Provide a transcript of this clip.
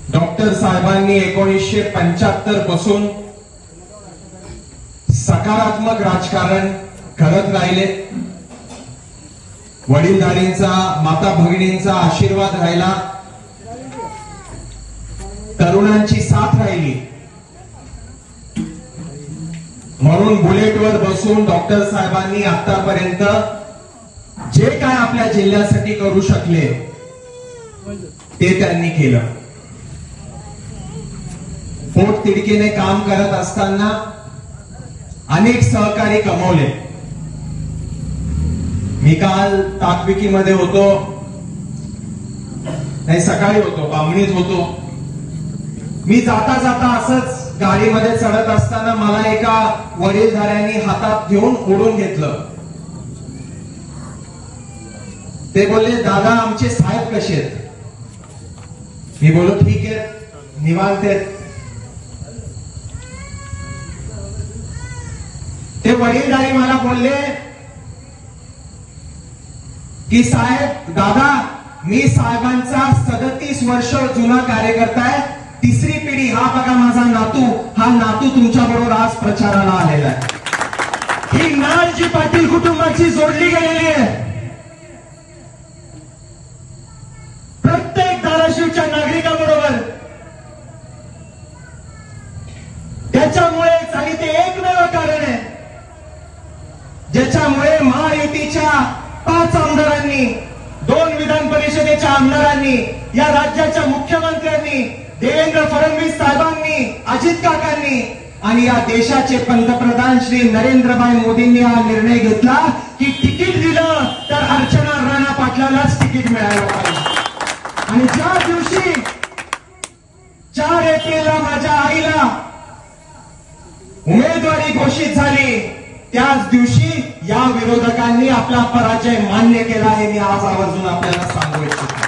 Doctor साहेबांनी 1975 पासून सकारात्मक राजकारण करत राहिले। वडीलधारींचा, माता भगिनींचा आशीर्वाद राहिला, तरुणांची साथ राहिली। म्हणून बुलेटवर बसून डॉक्टर साहेबांनी आतापर्यंत जे काय आपल्या जिल्ह्यासाठी करू शकले ते त्यांनी केलं। पोट तिडकीने काम करत असताना अनेक सहकारी कमवले। मी काल ताकपिकीमध्ये होतो, नाही सकाळी होतो, बामणीत होतो। मी जाता जाता असंच गाडीमध्ये चढत असताना मला एका वडीलधाऱ्यांनी हातात घेऊन ओढून घेतलं। ते बोलले, दादा आमचे साहेब कसे आहेत? मी बोललो ठीक आहे, निवांत आहेत। ते वडीलधारी मला बोलले की साहेब, दादा मी साहेबांचा 37 वर्ष जुना कार्यकर्ता आहे, तिसरी पिढी। हा बघा माझा नातू, हा नातू तुमच्या बरोबर आज प्रचाराला आलेला आहे। ही नाळ जी पाटील कुटुंबाची जोडली गेलेली आहे, प्रत्येक धाराशिवच्या नागरिकाबरोबर। त्याच्यामुळे आणि ते एकमेव कारण आहे ज्याच्यामुळे महायुतीच्या 5 आमदारांनी, 2 विधान परिषदेच्या आमदारांनी, या राज्याच्या मुख्यमंत्र्यांनी, देवेंद्र फडणवीस साहेबांनी, अजित काकांनी आणि या देशाचे पंतप्रधान श्री नरेंद्रभाई मोदींनी हा निर्णय घेतला की तिकीट दिलं तर अर्चना राणा पाटलालाच तिकीट मिळालं पाहिजे। आणि ज्या दिवशी 4 एप्रिलला माझ्या आईला उमेदवारी घोषित झाली, त्याच दिवशी या विरोधकांनी आपला पराजय मान्य केला, हे मी आज आवर्जून आपल्याला सांगू इच्छितो।